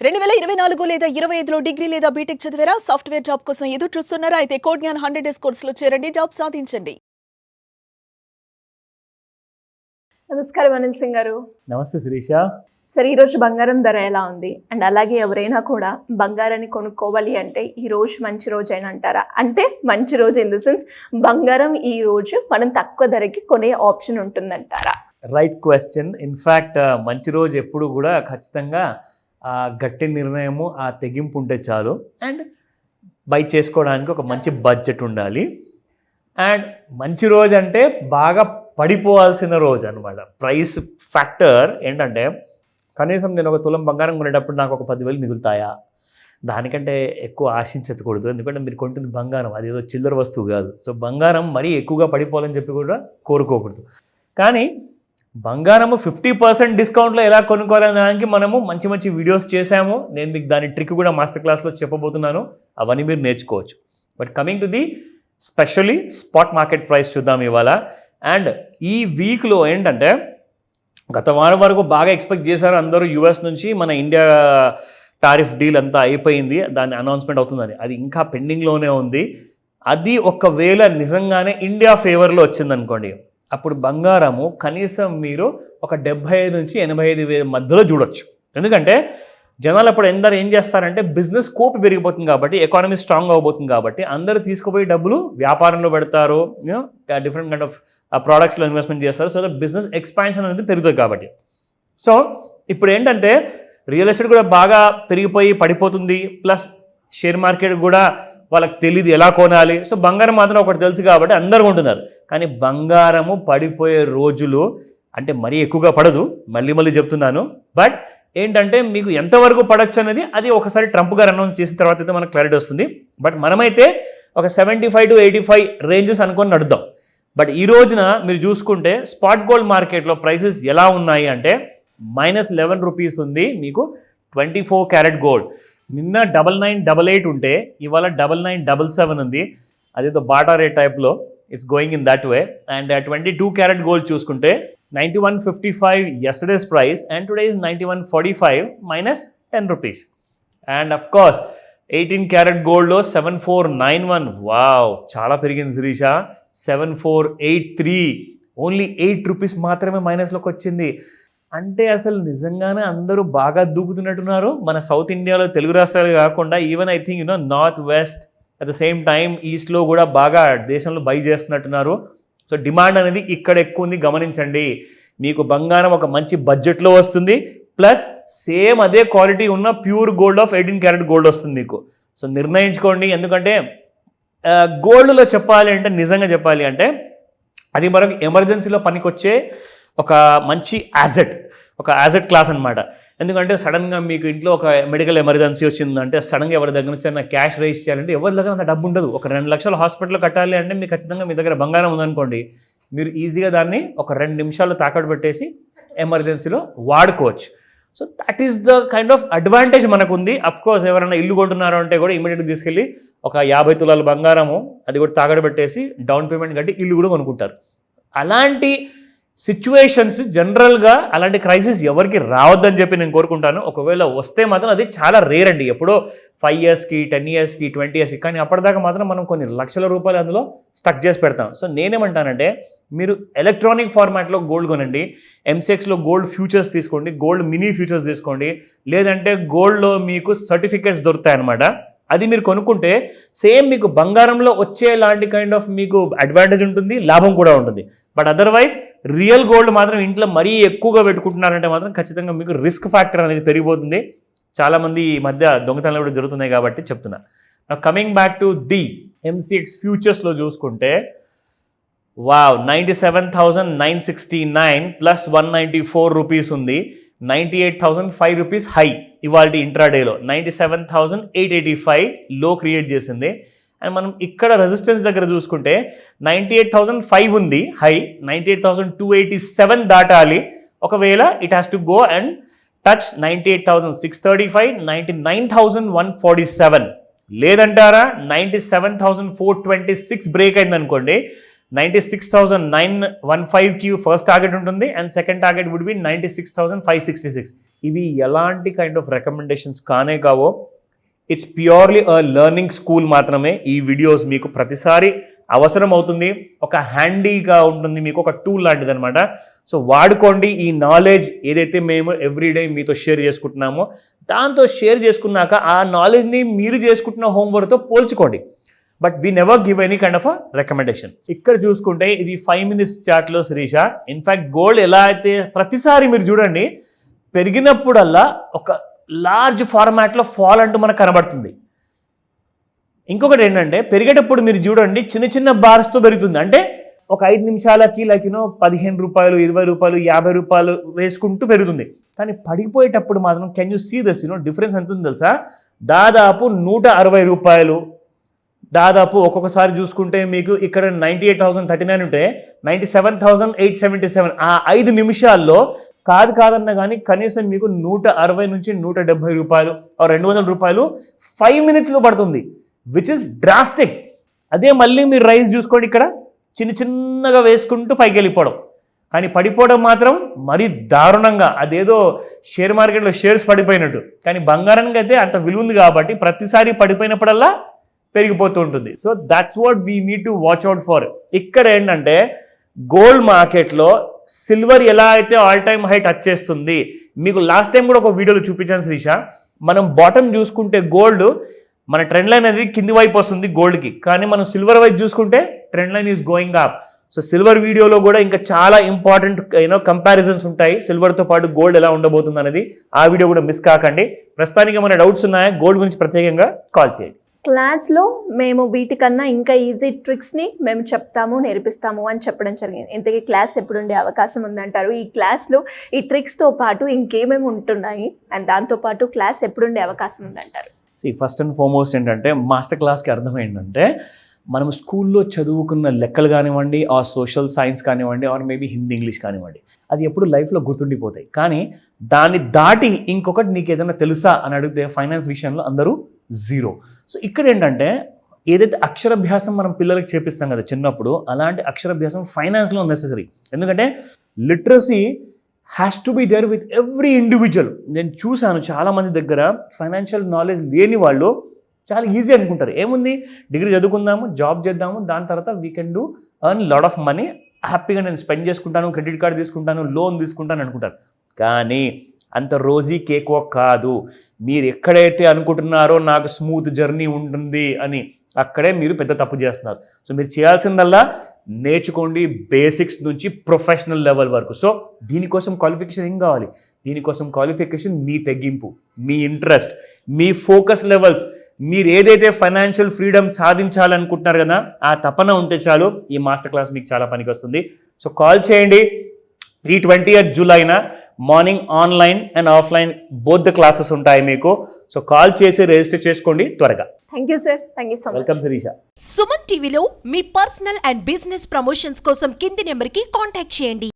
2024 లేదా 25లో డిగ్రీ లేదా బీటెక్ చదివారా? సాఫ్ట్‌వేర్ జాబ్ కోసం ఎదురు చూస్తున్నారా? అయితే కోడ్ జ్ఞాన్ 100 డేస్ కోర్సులో చేరండి, జాబ్ సాధించండి. నమస్కారం అనిల్ సింగ్ గారు. నమస్తే శిరీష. సరే, ఈరోజు బంగారం ధర ఎలా ఉంది? అండ్ అలాగే ఎవరైనా కూడా బంగారాన్ని కొనుక్కోవాలి అంటే ఈ రోజు మంచి రోజు అని అంటారా? అంటే మంచి రోజు ఇన్ ద సెన్స్ బంగారం ఈ రోజు మనం తక్కువ ధరకి కొనే ఆప్షన్ ఉంటుందంటారా? Right question. ఇన్ఫ్యాక్ట్ మంచి రోజు ఎప్పుడు కూడా ఖచ్చితంగా ఆ గట్టి నిర్ణయము, ఆ తెగింపు ఉంటే చాలు. అండ్ బై చేసుకోవడానికి ఒక మంచి బడ్జెట్ ఉండాలి. అండ్ మంచి రోజు అంటే బాగా పడిపోవాల్సిన రోజు అనమాట. ప్రైస్ ఫ్యాక్టర్ ఏంటంటే, కనీసం నేను ఒక తులం బంగారం కొనేటప్పుడు నాకు ఒక 10,000 మిగులుతాయా, దానికంటే ఎక్కువ ఆశించకూడదు. ఎందుకంటే మీరు కొంటుంది బంగారం, అది ఏదో చిల్లర వస్తువు కాదు. సో బంగారం మరీ ఎక్కువగా పడిపోవాలని చెప్పి కూడా కోరుకోకూడదు. కానీ బంగారము 50% డిస్కౌంట్లో ఎలా కొనుక్కోవాలనే దానికి మనము మంచి మంచి వీడియోస్ చేశాము. నేను మీకు దాని ట్రిక్ కూడా మాస్టర్ క్లాస్లో చెప్పబోతున్నాను. అవన్నీ మీరు నేర్చుకోవచ్చు. But coming to the specially spot market price చూద్దాం ఇవాళ. అండ్ ఈ వీక్లో ఏంటంటే, గత వారం వరకు బాగా ఎక్స్పెక్ట్ చేశారు అందరూ యూఎస్ నుంచి మన ఇండియా టారిఫ్ డీల్ అంతా అయిపోయింది, దాని అనౌన్స్మెంట్ అవుతుందని. అది ఇంకా పెండింగ్లోనే ఉంది. అది ఒకవేళ నిజంగానే ఇండియా ఫేవర్లో వచ్చిందనుకోండి, అప్పుడు బంగారము కనీసం మీరు ఒక 75 నుంచి 85,000 మధ్యలో చూడొచ్చు. ఎందుకంటే జనాలు అప్పుడు ఏం చేస్తారంటే, బిజినెస్ స్కోప్ పెరిగిపోతుంది కాబట్టి, ఎకానమీ స్ట్రాంగ్ అవబోతుంది కాబట్టి అందరూ తీసుకుపోయి డబ్బులు వ్యాపారంలో పెడతారు, డిఫరెంట్ కైండ్ ఆఫ్ ప్రోడక్ట్స్లో ఇన్వెస్ట్మెంట్ చేస్తారు. సో దట్ బిజినెస్ ఎక్స్పాన్షన్ అనేది పెరుగుతుంది కాబట్టి. సో ఇప్పుడు ఏంటంటే రియల్ ఎస్టేట్ కూడా బాగా పెరిగిపోయి పడిపోతుంది. ప్లస్ షేర్ మార్కెట్ కూడా వాళ్ళకి తెలియదు ఎలా కొనాలి. సో బంగారం మాత్రం ఒకటి తెలుసు కాబట్టి అందరూ కొంటున్నారు. కానీ బంగారము పడిపోయే రోజులు అంటే మరీ ఎక్కువగా పడదు, మళ్ళీ చెప్తున్నాను. బట్ ఏంటంటే మీకు ఎంతవరకు పడచ్చు అనేది అది ఒకసారి ట్రంప్ గారు అనౌన్స్ చేసిన తర్వాత అయితే మనకు క్లారిటీ వస్తుంది. బట్ మనమైతే ఒక 75 to 85 రేంజెస్ అనుకొని నడుద్దాం. బట్ ఈ రోజున మీరు చూసుకుంటే స్పాట్ గోల్డ్ మార్కెట్లో ప్రైసెస్ ఎలా ఉన్నాయి అంటే, -11 రూపీస్ ఉంది మీకు 24 క్యారెట్ గోల్డ్. నిన్న 9988 ఉంటే ఇవాళ 9977 ఉంది. అదేదో బాటా రేట్ టైప్లో it's going in that way. And 22 carat gold చూసుకుంటే 9155 yesterday's price and today is 9145 -10 rupees. And of course 18 carrot గోల్డ్లో 7491. వావ్, చాలా పెరిగింది శిరీష. 7483, ఓన్లీ 8 రూపీస్ మాత్రమే మైనస్లోకి వచ్చింది. అంటే అసలు నిజంగానే అందరూ బాగా దూకుతున్నట్టున్నారు. మన సౌత్ ఇండియాలో తెలుగు రాష్ట్రాలు కాకుండా even I think north west at the same time ఈస్ట్లో కూడా బాగా దేశంలో బై చేస్తున్నట్టున్నారు. సో డిమాండ్ అనేది ఇక్కడ ఎక్కువ ఉంది, గమనించండి. మీకు బంగారం ఒక మంచి బడ్జెట్లో వస్తుంది. ప్లస్ సేమ్ అదే క్వాలిటీ ఉన్న pure gold of 18 carat gold వస్తుంది మీకు. సో నిర్ణయించుకోండి. ఎందుకంటే గోల్డ్లో చెప్పాలి అంటే, నిజంగా చెప్పాలి అంటే, అది మనకు ఎమర్జెన్సీలో పనికొచ్చే ఒక మంచి యాజెట్ క్లాస్ అనమాట. ఎందుకంటే సడన్గా మీకు ఇంట్లో ఒక మెడికల్ ఎమర్జెన్సీ వచ్చిందంటే, సడన్గా ఎవరి దగ్గర నుంచి అయినా క్యాష్ రైజ్ చేయాలంటే ఎవరి దగ్గర అంత డబ్బు ఉండదు. ఒక 2 లక్షలు హాస్పిటల్లో కట్టాలి అంటే మీకు ఖచ్చితంగా మీ దగ్గర బంగారం ఉందనుకోండి, మీరు ఈజీగా దాన్ని ఒక 2 నిమిషాలు తాకట్టు పెట్టేసి ఎమర్జెన్సీలో వాడుకోవచ్చు. So that is the kind of advantage మనకు ఉంది. అఫ్కోర్స్ ఎవరైనా ఇల్లు కొంటున్నారు అంటే కూడా ఇమీడియట్గా తీసుకెళ్ళి ఒక 50 తులాల బంగారము అది కూడా తాకట్టు పెట్టేసి డౌన్ పేమెంట్ కట్టి ఇల్లు కూడా కొనుక్కుంటారు. అలాంటి సిచ్యువేషన్స్ జనరల్గా, అలాంటి క్రైసిస్ ఎవరికి రావద్దని చెప్పి నేను కోరుకుంటాను. ఒకవేళ వస్తే మాత్రం అది చాలా రేర్ అండి. ఎప్పుడో 5 ఇయర్స్కి 10 ఇయర్స్కి 20 ఇయర్స్కి. కానీ అప్పటిదాకా మాత్రం మనం కొన్ని లక్షల రూపాయలు అందులో స్టక్ చేసి పెడతాం. సో నేనేమంటానంటే, మీరు ఎలక్ట్రానిక్ ఫార్మాట్లో గోల్డ్ కొనండి. ఎంసెక్స్లో గోల్డ్ ఫ్యూచర్స్ తీసుకోండి, గోల్డ్ మినీ ఫ్యూచర్స్ తీసుకోండి. లేదంటే గోల్డ్లో మీకు సర్టిఫికేట్స్ దొరుకుతాయన్నమాట. అది మీరు కొనుక్కుంటే సేమ్ మీకు బంగారంలో వచ్చేలాంటి కైండ్ ఆఫ్ మీకు అడ్వాంటేజ్ ఉంటుంది, లాభం కూడా ఉంటుంది. బట్ అదర్వైజ్ రియల్ గోల్డ్ మాత్రం ఇంట్లో మరీ ఎక్కువగా పెట్టుకుంటున్నారంటే మాత్రం ఖచ్చితంగా మీకు రిస్క్ ఫ్యాక్టర్ అనేది పెరిగిపోతుంది. చాలామంది ఈ మధ్య దొంగతనాలు కూడా జరుగుతున్నాయి కాబట్టి చెప్తున్నా. Coming back to the MCX ఫ్యూచర్స్లో చూసుకుంటే, వావ్, 97,969 ప్లస్ 194 రూపీస్ ఉంది. 98,005 రూపీస్ హై ఇవాళ ఇంట్రాడేలో. 97,885 లో క్రియేట్ చేసింది. అండ్ మనం ఇక్కడ రెసిస్టెన్స్ దగ్గర చూసుకుంటే 98,005 ఉంది హై. 98,287 దాటాలి ఒకవేళ it has to go and touch 98,635, 99,147. లేదంటారా 97,426 బ్రేక్ అయింది అనుకోండి, 96,915కి ఫస్ట్ టార్గెట్ ఉంటుంది and second target would be 96,566. ఇవి ఎలాంటి కైండ్ ఆఫ్ రికమెండేషన్స్ కానే కావో, it's purely a learning school మాత్రమే. ఈ వీడియోస్ మీకు ప్రతిసారి అవసరం అవుతుంది, ఒక హ్యాండీగా ఉంటుంది, మీకు ఒక టూల్ లాంటిది అనమాట. సో వాడుకోండి. ఈ నాలెడ్జ్ ఏదైతే మేము ఎవ్రీడే మీతో షేర్ చేసుకుంటున్నామో దాంతో షేర్ చేసుకున్నాక ఆ నాలెడ్జ్ని మీరు చేసుకుంటున్న హోంవర్క్తో పోల్చుకోండి. But we never give any kind of a recommendation. ఇక్కడ చూసుకుంటే ఇది 5 minutes చార్ట్లో శిరీష. ఇన్ఫ్యాక్ట్ గోల్డ్ ఎలా అయితే ప్రతిసారి మీరు చూడండి పెరిగినప్పుడల్లా ఒక లార్జ్ ఫార్మాట్లో ఫాల్ అంటూ మనకు కనబడుతుంది. ఇంకొకటి ఏంటంటే పెరిగేటప్పుడు మీరు చూడండి చిన్న చిన్న బార్స్తో పెరుగుతుంది. అంటే ఒక 5 నిమిషాలకి లైక్ 15 రూపాయలు, 20 రూపాయలు, 50 రూపాయలు వేసుకుంటూ పెరుగుతుంది. కానీ పడిపోయేటప్పుడు మాత్రం can you see this difference ఎంత ఉంది తెలుసా? దాదాపు 160 రూపాయలు, దాదాపు ఒక్కొక్కసారి చూసుకుంటే మీకు ఇక్కడ 98,039 ఉంటే 97,877. ఆ 5 నిమిషాల్లో కాదన్నా కానీ కనీసం మీకు 160 నుంచి 170 రూపాయలు 200 రూపాయలు 5 minutesలో పడుతుంది, విచ్ ఇస్ డ్రాస్టిక్. అదే మళ్ళీ మీరు రైస్ చూసుకోండి, ఇక్కడ చిన్నగా వేసుకుంటూ పైకి వెళ్ళిపోవడం, కానీ పడిపోవడం మాత్రం మరీ దారుణంగా. అదేదో షేర్ మార్కెట్లో షేర్స్ పడిపోయినట్టు. కానీ బంగారానికి అయితే అంత విలువ ఉంది కాబట్టి ప్రతిసారి పడిపోయినప్పుడల్లా పెరిగిపోతూ ఉంటుంది. So that's what we need to watch out for. ఇక్కడ ఏంటంటే గోల్డ్ మార్కెట్లో సిల్వర్ ఎలా అయితే ఆల్ టైమ్ హై టచ్ చేస్తుంది, మీకు లాస్ట్ టైం కూడా ఒక వీడియోలో చూపించాను శ్రీష. మనం బాటమ్ చూసుకుంటే గోల్డ్ మన ట్రెండ్ లైన్ అనేది కింది వైపు వస్తుంది గోల్డ్కి, కానీ మనం సిల్వర్ వైపు చూసుకుంటే trend line is going up. So silver వీడియోలో కూడా ఇంకా చాలా ఇంపార్టెంట్ కంపారిజన్స్ ఉంటాయి, సిల్వర్తో పాటు గోల్డ్ ఎలా ఉండబోతుంది అనేది. ఆ వీడియో కూడా మిస్ కాకండి. ప్రస్తుతానికి ఏమైనా డౌట్స్ ఉన్నాయా గోల్డ్ గురించి ప్రత్యేకంగా కాల్ చేయండి. క్లాస్లో మేము వీటికన్నా ఇంకా ఈజీ ట్రిక్స్ని మేము చెప్తాము, నేర్పిస్తాము అని చెప్పడం జరిగింది. ఇంతకీ క్లాస్ ఎప్పుడు ఉండే అవకాశం ఉందంటారు? ఈ క్లాస్లో ఈ ట్రిక్స్తో పాటు ఇంకేమేమి ఉంటున్నాయి అండ్ దాంతోపాటు క్లాస్ ఎప్పుడుండే అవకాశం ఉందంటారు? ఫస్ట్ అండ్ ఫార్మోస్ట్ ఏంటంటే మాస్టర్ క్లాస్కి అర్థం ఏంటంటే మనం స్కూల్లో చదువుకున్న లెక్కలు కానివ్వండి, ఆ సోషల్ సైన్స్ కానివ్వండి, ఆర్ మేబీ హిందీ ఇంగ్లీష్ కానివ్వండి, అది ఎప్పుడు లైఫ్లో గుర్తుండిపోతాయి. కానీ దాన్ని దాటి ఇంకొకటి నీకు ఏదైనా తెలుసా అని అడిగితే ఫైనాన్స్ విషయంలో అందరూ 0. సో ఇక్కడ ఏంటంటే ఏదైతే అక్షరాభ్యాసం మనం పిల్లలకి చేపిస్తాం కదా చిన్నప్పుడు, అలాంటి అక్షరాభ్యాసం ఫైనాన్స్లో నెసెసరీ. ఎందుకంటే literacy has to be there with every individual. నేను చూశాను చాలామంది దగ్గర ఫైనాన్షియల్ నాలెడ్జ్ లేని వాళ్ళు చాలా ఈజీ అనుకుంటారు, ఏముంది డిగ్రీ చదువుకుందాము, జాబ్ చేద్దాము, దాని తర్వాత we can do earn lot of money, హ్యాపీగా నేను స్పెండ్ చేసుకుంటాను, క్రెడిట్ కార్డ్ తీసుకుంటాను, లోన్ తీసుకుంటాను అనుకుంటారు. కానీ అంత రోజీ కేక్ కాదు. మీరు ఎక్కడైతే అనుకుంటున్నారో నాకు స్మూత్ జర్నీ ఉంటుంది అని, అక్కడే మీరు పెద్ద తప్పు చేస్తున్నారు. సో మీరు చేయాల్సిందల్లా నేర్చుకోండి, బేసిక్స్ నుంచి ప్రొఫెషనల్ లెవెల్ వరకు. సో దీనికోసం క్వాలిఫికేషన్ ఏం కావాలి? దీనికోసం క్వాలిఫికేషన్ మీ తెగింపు, మీ ఇంట్రెస్ట్, మీ ఫోకస్ లెవెల్స్, మీరు ఏదైతే ఫైనాన్షియల్ ఫ్రీడమ్ సాధించాలనుకుంటున్నారు కదా ఆ తపన ఉంటే చాలు, ఈ మాస్టర్ క్లాస్ మీకు చాలా పనికి వస్తుంది. సో కాల్ చేయండి. ఈ 20th జూలైన morning online and offline both the classes ఉంటాయి మీకు. సో కాల్ చేసి రిజిస్టర్ చేసుకోండి త్వరగా. Thank you sir. Thank you so much. Welcome Sirisha. Suman టీవీలో మీ పర్సనల్ అండ్ బిజినెస్ ప్రమోషన్స్ కోసం కింది నెంబర్కి కాంటాక్ట్ చేయండి.